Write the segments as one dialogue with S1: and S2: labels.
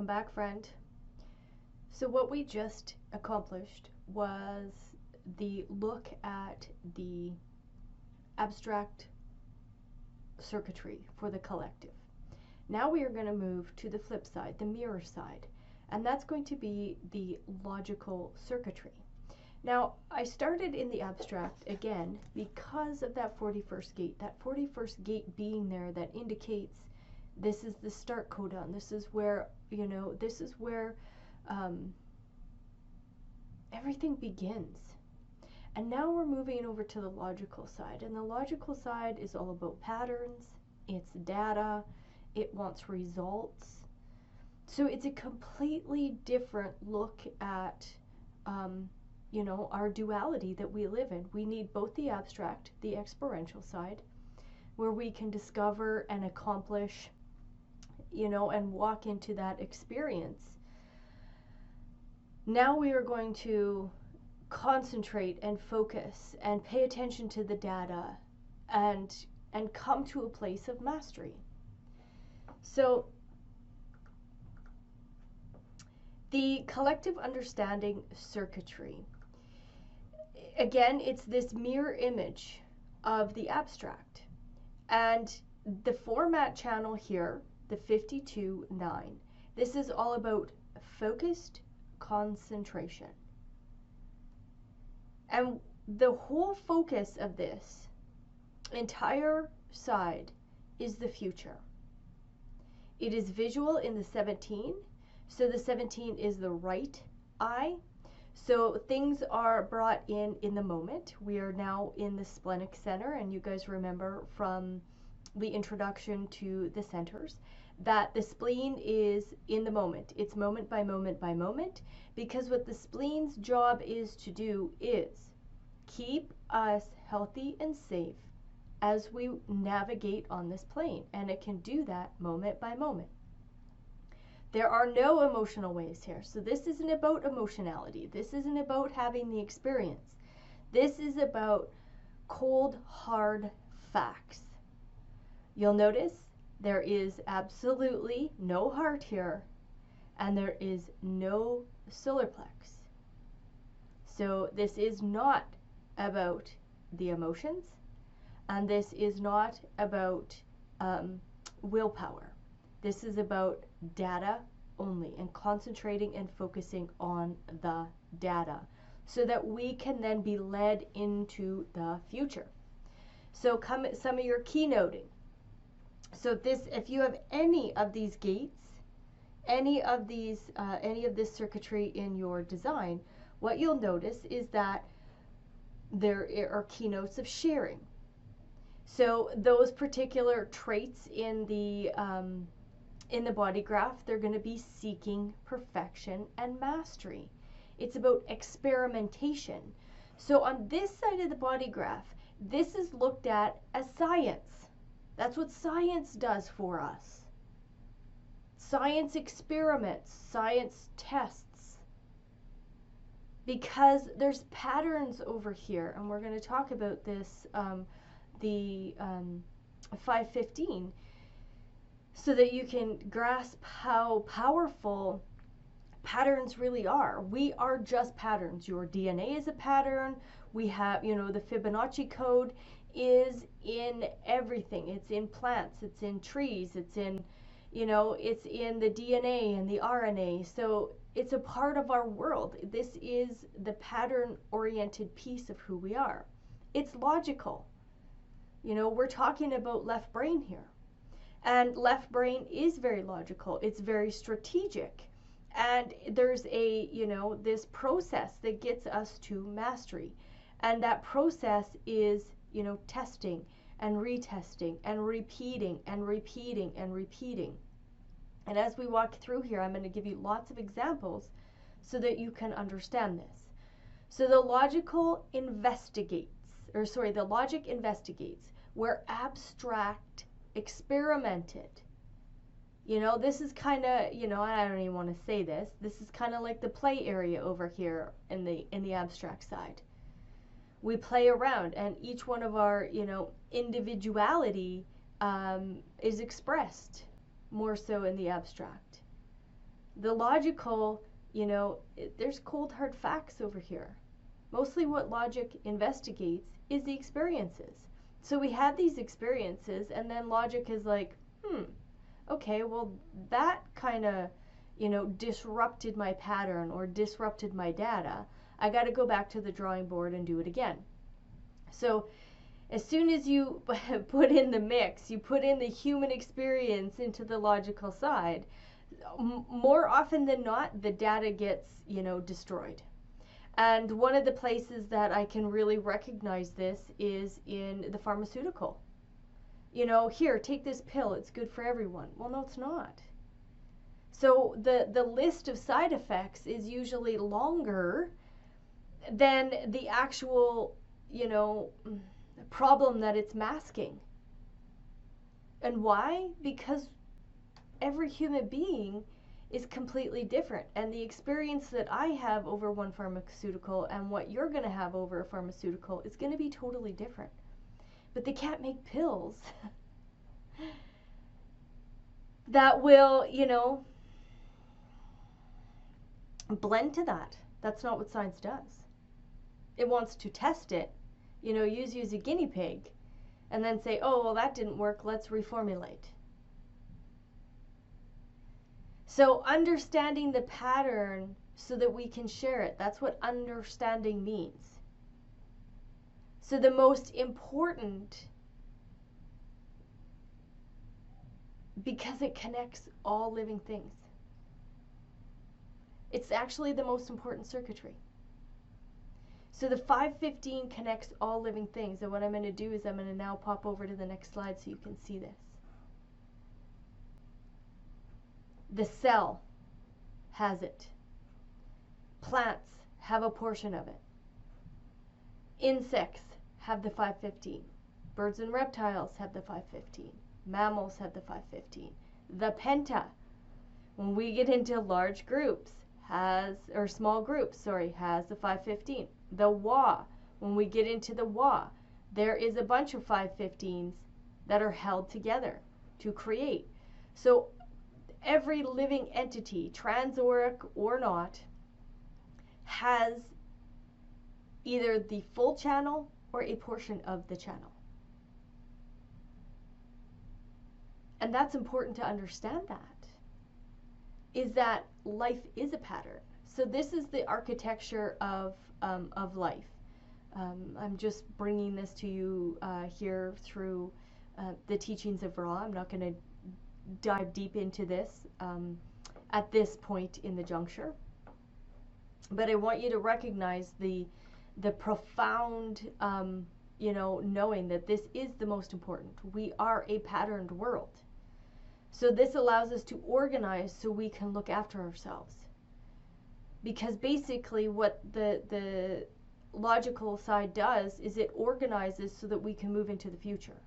S1: Welcome back, friend. So what we just accomplished was the look at the abstract circuitry for the collective. Now we are going to move to the flip side, the mirror side, and that's going to be the logical circuitry. Now, I started in the abstract again because of that 41st gate. That 41st gate being there, that indicates this is the start codon. This is where, everything begins. And now we're moving over to the logical side. And the logical side is all about patterns, it's data, it wants results. So it's a completely different look at our duality that we live in. We need both the abstract, the experiential side, where we can discover and accomplish, and walk into that experience. Now we are going to concentrate and focus and pay attention to the data and come to a place of mastery. So the collective understanding circuitry, again, it's this mirror image of the abstract. And the format channel here, the 52-9, this is all about focused concentration. And the whole focus of this entire side is the future. It is visual in the 17, so the 17 is the right eye. So things are brought in the moment. We are now in the splenic center, and you guys remember from the introduction to the centers that the spleen is in the moment. It's moment by moment by moment, because what the spleen's job is to do is keep us healthy and safe as we navigate on this plane, and it can do that moment by moment. There are no emotional waves here. So this isn't about emotionality. This isn't about having the experience. This is about cold, hard facts. You'll notice there is absolutely no heart here, and there is no solar plex. So this is not about the emotions, and this is not about willpower. This is about data only, and concentrating and focusing on the data so that we can then be led into the future. So some of your keynoting. So if you have any of these gates, any of this circuitry in your design, what you'll notice is that there are keynotes of sharing. So those particular traits in the body graph, they're going to be seeking perfection and mastery. It's about experimentation. So on this side of the body graph, this is looked at as science. That's what science does for us. Science experiments, science tests. Because there's patterns over here, and we're going to talk about this, the 515, so that you can grasp how powerful patterns really are. We are just patterns. Your DNA is a pattern. We have, the Fibonacci code is in everything. It's in plants, it's in trees, it's in, it's in the DNA and the RNA. So it's a part of our world. This is the pattern-oriented piece of who we are. It's logical. We're talking about left brain here. And left brain is very logical. It's very strategic. And there's this process that gets us to mastery. And that process is, testing and retesting and repeating and repeating and repeating. And as we walk through here, I'm going to give you lots of examples so that you can understand this. So the logic investigates where abstract experimented. This is kind of, I don't even want to say this. This is kind of like the play area over here in the abstract side. We play around, and each one of our, individuality is expressed more so in the abstract. The logical, there's cold hard facts over here. Mostly what logic investigates is the experiences. So we had these experiences, and then logic is like, okay, well, that kind of, disrupted my pattern or disrupted my data. I got to go back to the drawing board and do it again. So as soon as you put in the mix, you put in the human experience into the logical side, more often than not, the data gets, destroyed. And one of the places that I can really recognize this is in the pharmaceutical. Here, take this pill, it's good for everyone. Well, no, it's not. So the list of side effects is usually longer than the actual, problem that it's masking. And why? Because every human being is completely different, and the experience that I have over one pharmaceutical and what you're going to have over a pharmaceutical is going to be totally different. But they can't make pills that will, blend to that. That's not what science does. It wants to test it, use a guinea pig, and then say, oh, well, that didn't work, let's reformulate. So understanding the pattern so that we can share it, that's what understanding means. So the most important, because it connects all living things, it's actually the most important circuitry. So the 515 connects all living things, and what I'm going to do is I'm going to now pop over to the next slide so you can see this. The cell has it. Plants have a portion of it. Insects have the 515. Birds and reptiles have the 515. Mammals have the 515. The penta, when we get into large groups, small groups, has the 515. The Wa, when we get into the Wa, there is a bunch of 515s that are held together to create. So every living entity, transauric or not, has either the full channel or a portion of the channel. And that's important to understand that, is that life is a pattern. So this is the architecture of life. I'm just bringing this to you here through the teachings of Ra. I'm not going to dive deep into this at this point in the juncture, but I want you to recognize the profound knowing that this is the most important. We are a patterned world, so this allows us to organize so we can look after ourselves, because basically what the logical side does is it organizes so that we can move into the future.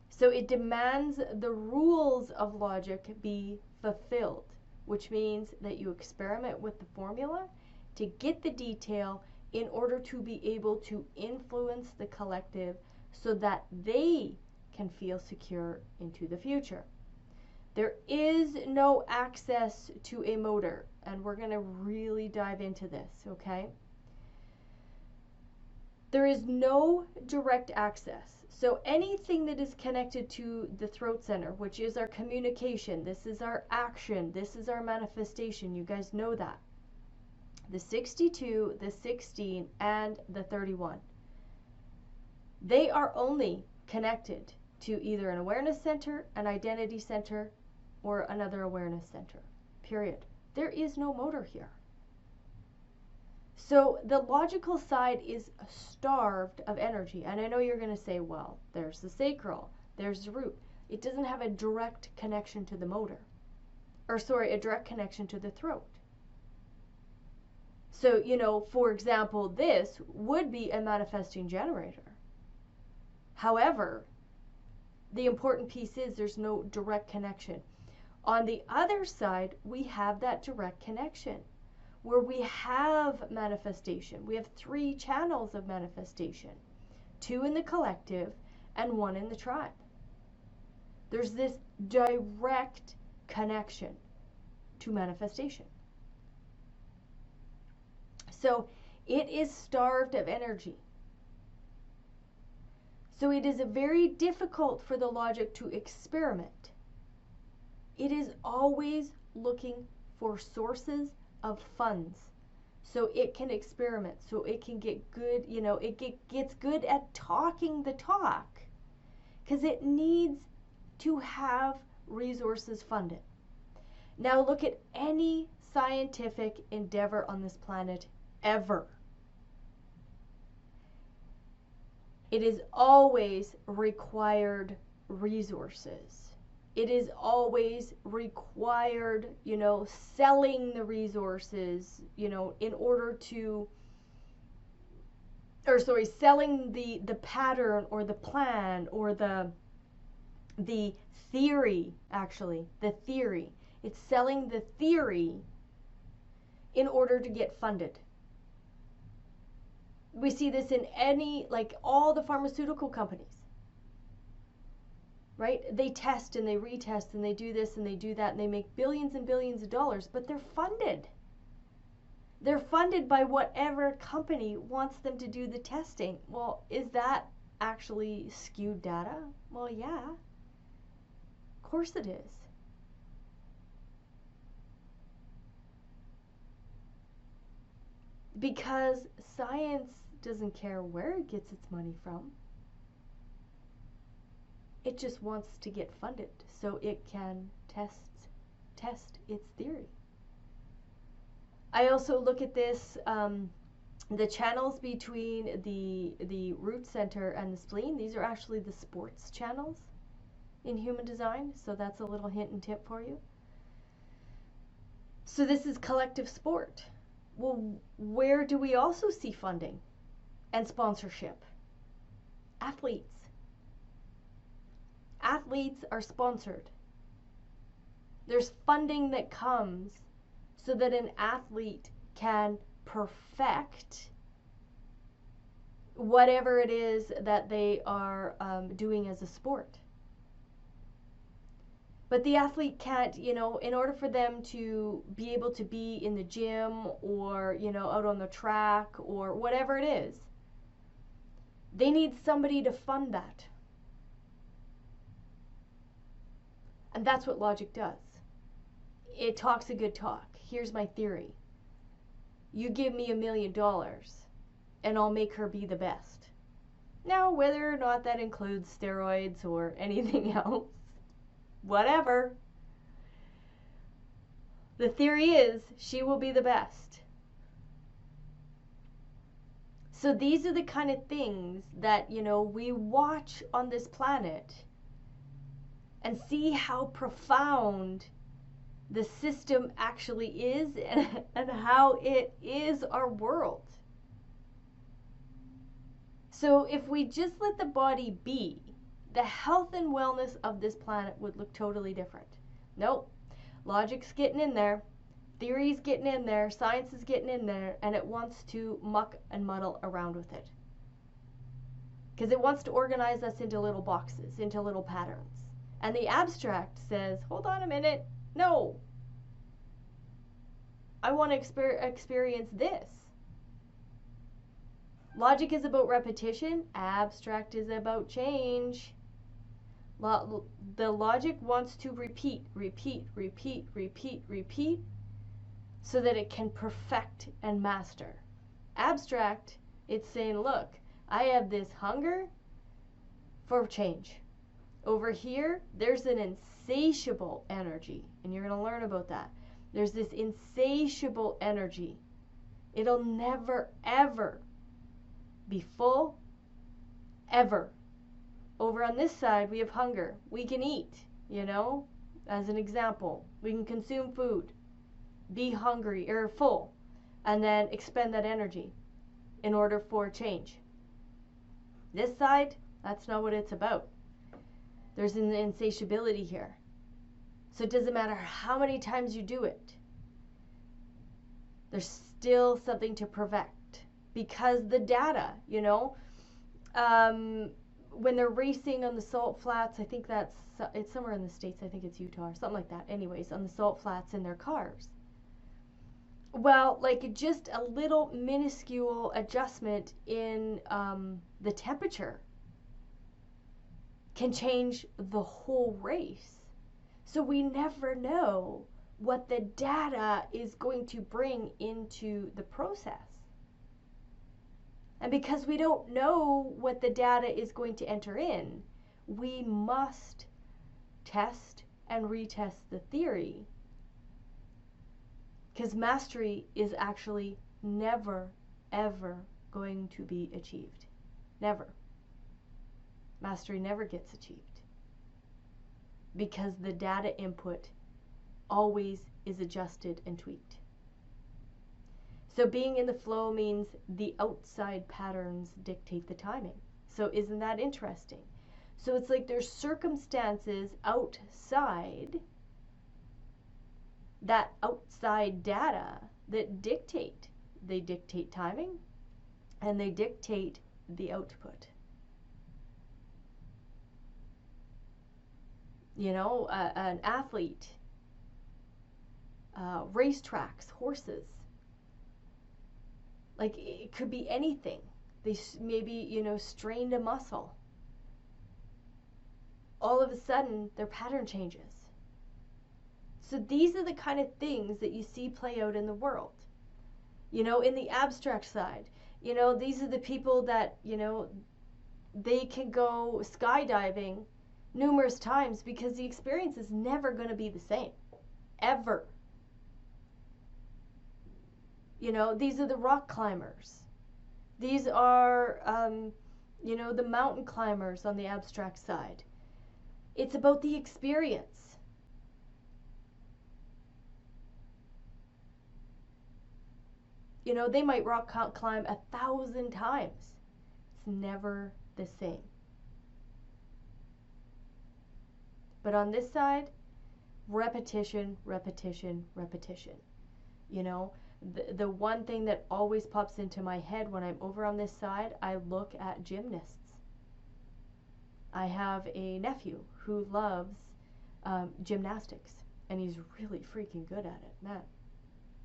S1: So it demands the rules of logic be fulfilled, which means that you experiment with the formula to get the detail in order to be able to influence the collective so that they can feel secure into the future. There is no access to a motor, and we're going to really dive into this, okay? There is no direct access. So anything that is connected to the throat center, which is our communication, this is our action, this is our manifestation, you guys know that. The 62, the 16, and the 31. They are only connected to either an awareness center, an identity center, or another awareness center, period. There is no motor here. So the logical side is starved of energy. And I know you're going to say, well, there's the sacral, there's the root. It doesn't have a direct connection to the motor. A direct connection to the throat. So, for example, this would be a manifesting generator. However, the important piece is there's no direct connection. On the other side, we have that direct connection, where we have manifestation. We have 3 channels of manifestation, 2 in the collective and 1 in the tribe. There's this direct connection to manifestation. So it is starved of energy. So it is very difficult for the logic to experiment. It is always looking for sources of funds so it can experiment, so it can get good, gets good at talking the talk, because it needs to have resources funded. Now look at any scientific endeavor on this planet ever. It is always required resources. It is always required, selling the resources, in order to, selling the pattern or the plan or the theory, actually, the theory. It's selling the theory in order to get funded. We see this in all the pharmaceutical companies. Right? They test and they retest and they do this and they do that and they make billions and billions of dollars, but they're funded. They're funded by whatever company wants them to do the testing. Well, is that actually skewed data? Well, yeah. Of course it is. Because science doesn't care where it gets its money from. It just wants to get funded so it can test its theory. I also look at this, the channels between the root center and the spleen. These are actually the sports channels in human design, so that's a little hint and tip for you. So this is collective sport. Well, where do we also see funding and sponsorship? Athletes. Athletes are sponsored. There's funding that comes so that an athlete can perfect whatever it is that they are doing as a sport. But the athlete can't, in order for them to be able to be in the gym or, out on the track or whatever it is, they need somebody to fund that. And that's what logic does. It talks a good talk. Here's my theory. You give me $1 million and I'll make her be the best. Now, whether or not that includes steroids or anything else, whatever. The theory is she will be the best. So these are the kind of things that, we watch on this planet and see how profound the system actually is and how it is our world. So if we just let the body be, the health and wellness of this planet would look totally different. Nope. Logic's getting in there. Theory's getting in there. Science is getting in there. And it wants to muck and muddle around with it. Because it wants to organize us into little boxes, into little patterns. And the abstract says, hold on a minute. No. I want to experience this. Logic is about repetition. Abstract is about change. The logic wants to repeat, so that it can perfect and master. Abstract, it's saying, look, I have this hunger for change. Over here, there's an insatiable energy, and you're going to learn about that. There's this insatiable energy. It'll never, ever be full, ever. Over on this side, we have hunger. We can eat, as an example. We can consume food, be hungry or full, and then expend that energy in order for change. This side, that's not what it's about. There's an insatiability here. So it doesn't matter how many times you do it. There's still something to perfect. Because the data, when they're racing on the salt flats, I think it's somewhere in the States, I think it's Utah or something like that, anyways, on the salt flats in their cars. Well, like just a little minuscule adjustment in the temperature can change the whole race. So we never know what the data is going to bring into the process. And because we don't know what the data is going to enter in, we must test and retest the theory. Because mastery is actually never, ever going to be achieved. Never. Mastery never gets achieved. Because the data input always is adjusted and tweaked. So being in the flow means the outside patterns dictate the timing. So isn't that interesting? So it's like there's circumstances outside that outside data that dictate. They dictate timing and they dictate the output. You know, an athlete, racetracks, horses. Like it could be anything. They maybe, you know, strained a muscle. All of a sudden, their pattern changes. So these are the kind of things that you see play out in the world. You know, in the abstract side, you know, these are the people that, you know, they can go skydiving numerous times because the experience is never going to be the same. Ever. You know, these are the rock climbers. These are, you know, the mountain climbers on the abstract side. It's about the experience. You know, they might rock climb 1,000 times. It's never the same. But on this side, repetition, repetition, repetition. You know, the one thing that always pops into my head when I'm over on this side, I look at gymnasts. I have a nephew who loves gymnastics, and he's really freaking good at it, man.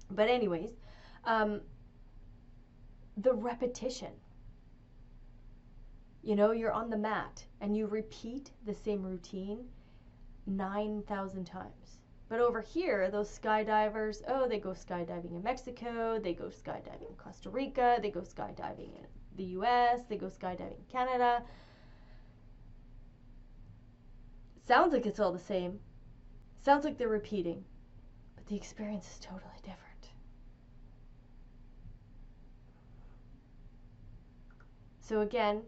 S1: But anyways, the repetition. You know, you're on the mat, and you repeat the same routine 9,000 times. But over here, those skydivers, oh, they go skydiving in Mexico, they go skydiving in Costa Rica, they go skydiving in the US, they go skydiving in Canada. Sounds like it's all the same. Sounds like they're repeating. But the experience is totally different. So again,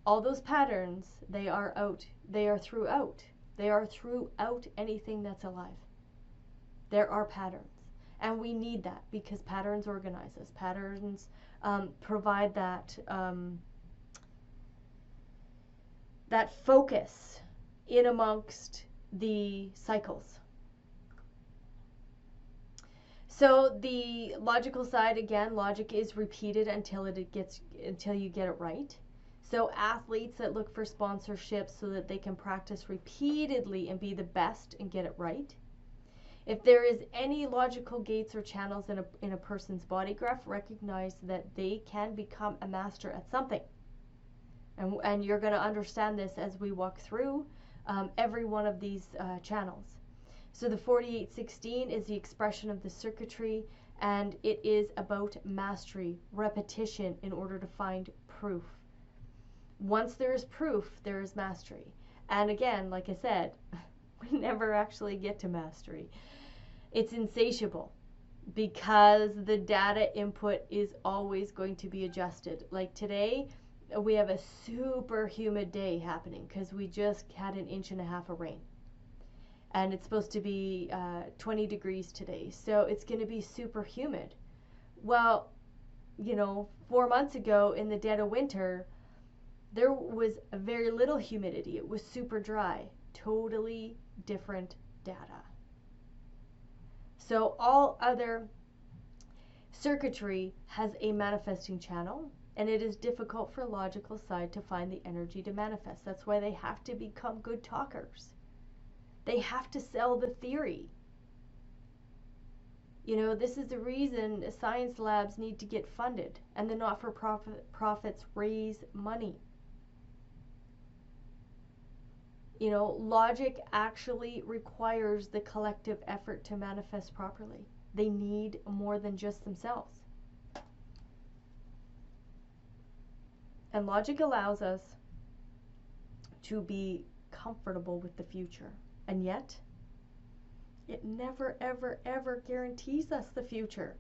S1: all those patterns, they are throughout. They are throughout anything that's alive. There are patterns. And we need that because patterns organize us. Patterns provide that, that focus in amongst the cycles. So the logical side, again, logic is repeated until you get it right. So athletes that look for sponsorships so that they can practice repeatedly and be the best and get it right. If there is any logical gates or channels in a person's body graph, recognize that they can become a master at something. And you're going to understand this as we walk through every one of these channels. So the 4816 is the expression of the circuitry, and it is about mastery, repetition in order to find proof. Once there is proof, there is mastery. And again, like I said, we never actually get to mastery. It's insatiable because the data input is always going to be adjusted. Like today, we have a super humid day happening because we just had 1.5 inches of rain. And it's supposed to be 20 degrees today. So it's going to be super humid. Well, you know, 4 months ago in the dead of winter, there was very little humidity. It was super dry. Totally different data. So all other circuitry has a manifesting channel, And it is difficult for logical side to find the energy to manifest. That's why they have to become good talkers. They have to sell the theory. You know, this is the reason science labs need to get funded and the not-for-profits raise money. You know, logic actually requires the collective effort to manifest properly. They need more than just themselves. And logic allows us to be comfortable with the future. And yet, it never, ever, ever guarantees us the future.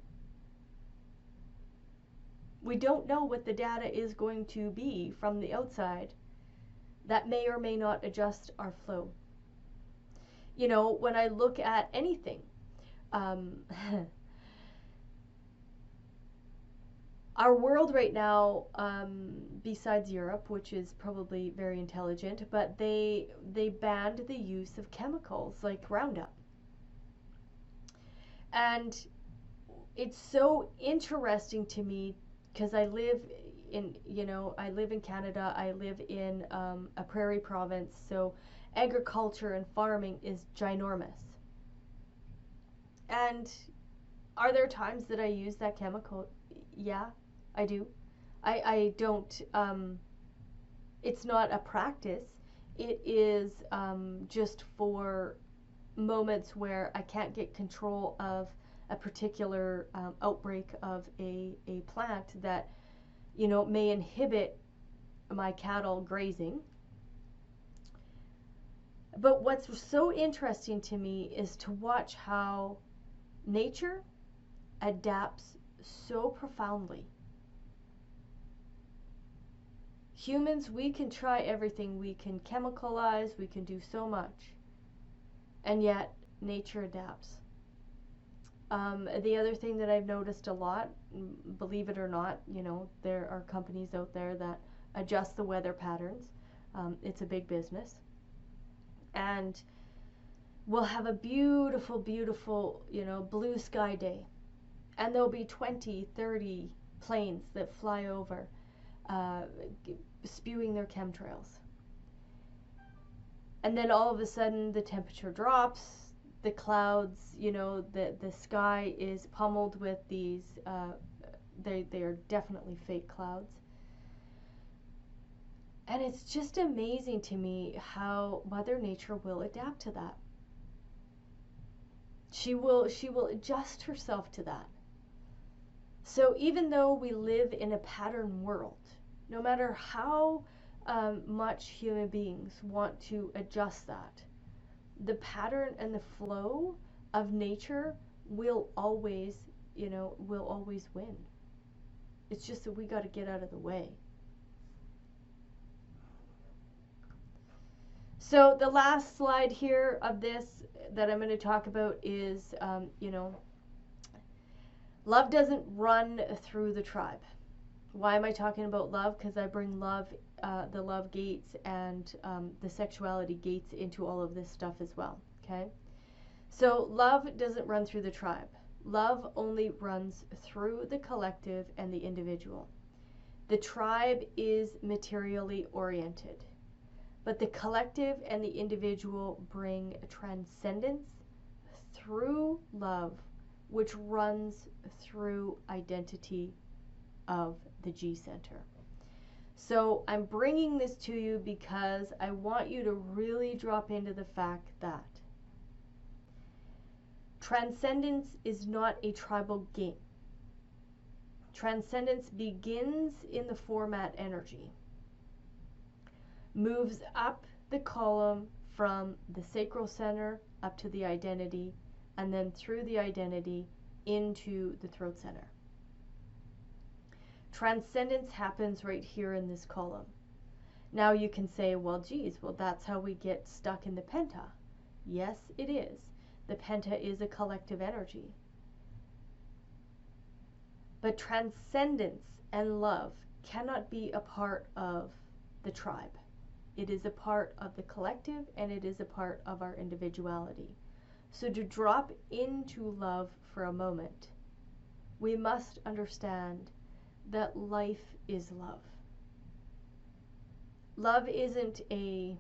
S1: We don't know what the data is going to be from the outside that may or may not adjust our flow. You know, when I look at anything, our world right now, besides Europe, which is probably very intelligent, but they banned the use of chemicals like Roundup. And it's so interesting to me because I live in Canada. I live in a prairie province, so agriculture and farming is ginormous. And are there times that I use that chemical? Yeah, I do. I don't, it's not a practice. It is just for moments where I can't get control of a particular outbreak of a plant that, you know, may inhibit my cattle grazing. But what's so interesting to me is to watch how nature adapts so profoundly. Humans, we can try everything. We can chemicalize, we can do so much. And yet, nature adapts. The other thing that I've noticed a lot, believe it or not, you know, there are companies out there that adjust the weather patterns. It's a big business. And we'll have a beautiful, beautiful, you know, blue sky day. And there'll be 20, 30 planes that fly over, spewing their chemtrails. And then all of a sudden the temperature drops, the clouds, you know, the sky is pummeled with these, they are definitely fake clouds. And it's just amazing to me how Mother Nature will adapt to that. She will adjust herself to that. So even though we live in a pattern world, no matter how much human beings want to adjust that, the pattern and the flow of nature will always, you know, will always win. It's just that we got to get out of the way. So the last slide here of this that I'm going to talk about is, you know, love doesn't run through the tribe. Why am I talking about love? Because I bring love, the love gates and the sexuality gates into all of this stuff as well, okay? So love doesn't run through the tribe. Love only runs through the collective and the individual. The tribe is materially oriented, but the collective and the individual bring transcendence through love, which runs through identity of the G center. So I'm bringing this to you because I want you to really drop into the fact that transcendence is not a tribal game. Transcendence begins in the format energy, moves up the column from the sacral center up to the identity, and then through the identity into the throat center. Transcendence happens right here in this column. Now you can say, well, geez, well, that's how we get stuck in the penta. Yes, it is. The penta is a collective energy. But transcendence and love cannot be a part of the tribe. It is a part of the collective, and it is a part of our individuality. So to drop into love for a moment, we must understand that life is love. Love isn't a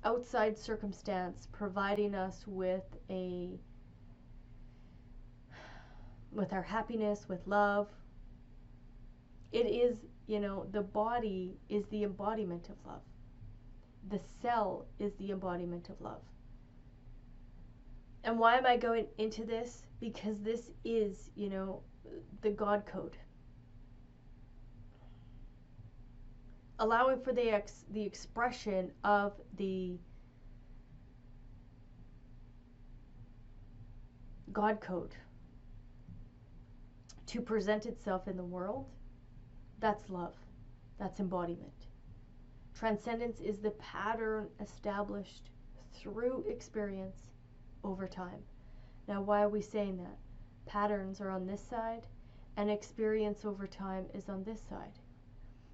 S1: outside circumstance providing us with our happiness, with love. It is, the body is the embodiment of love. The cell is the embodiment of love. And why am I going into this? Because this is, the God code. Allowing for the expression of the God code to present itself in the world, that's love. That's embodiment. Transcendence is the pattern established through experience over time. Now, why are we saying that? Patterns are on this side, and experience over time is on this side.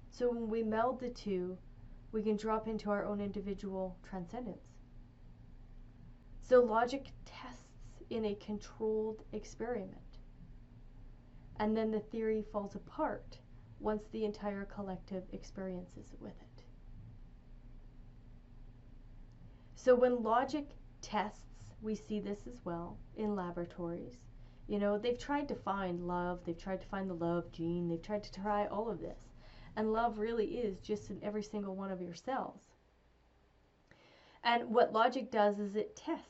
S1: So when we meld the two, we can drop into our own individual transcendence. So logic tests in a controlled experiment. And then the theory falls apart once the entire collective experiences with it. So when logic tests, we see this as well in laboratories. They've tried to find love, they've tried to find the love gene, they've tried to try all of this. And love really is just in every single one of your cells. And what logic does is it tests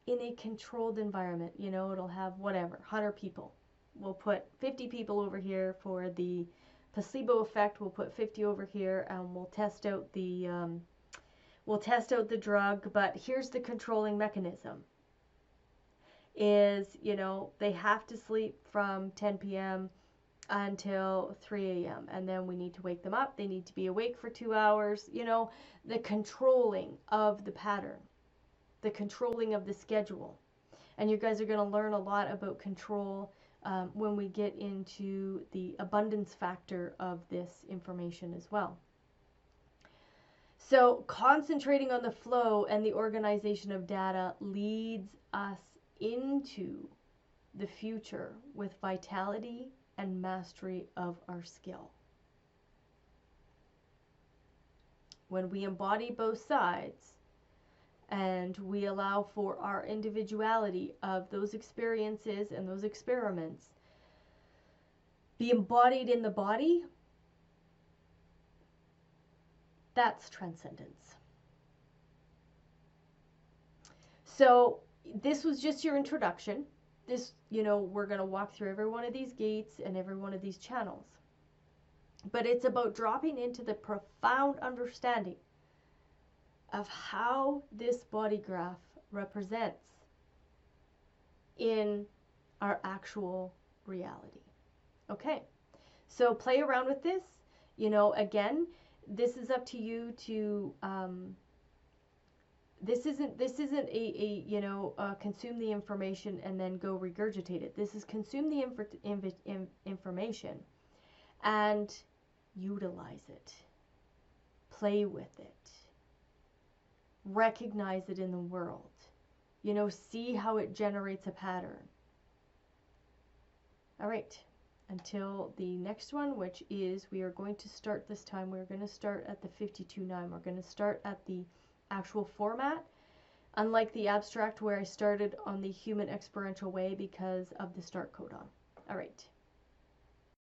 S1: in a controlled environment. It'll have 100 people. We'll put 50 people over here for the placebo effect. We'll put 50 over here, and we'll test out the drug. But here's the controlling mechanism: is they have to sleep from 10 p.m. until 3 a.m. and then we need to wake them up. They need to be awake for 2 hours. The controlling of the pattern, the controlling of the schedule. And you guys are going to learn a lot about control when we get into the abundance factor of this information as well. So concentrating on the flow and the organization of data leads us into the future with vitality and mastery of our skill. When we embody both sides and we allow for our individuality of those experiences and those experiments be embodied in the body, that's transcendence. So this was just your introduction. This, we're going to walk through every one of these gates and every one of these channels. But it's about dropping into the profound understanding of how this body graph represents in our actual reality. Okay, so play around with this. Again, this is up to you to this isn't a consume the information and then go regurgitate it. This is consume the information and utilize it, play with it, recognize it in the world, see how it generates a pattern. All right, until the next one, which is we are going to start this time, we're going to start at the 52.9. We're going to start at the actual format, unlike the abstract where I started on the human experiential way because of the start codon. All right.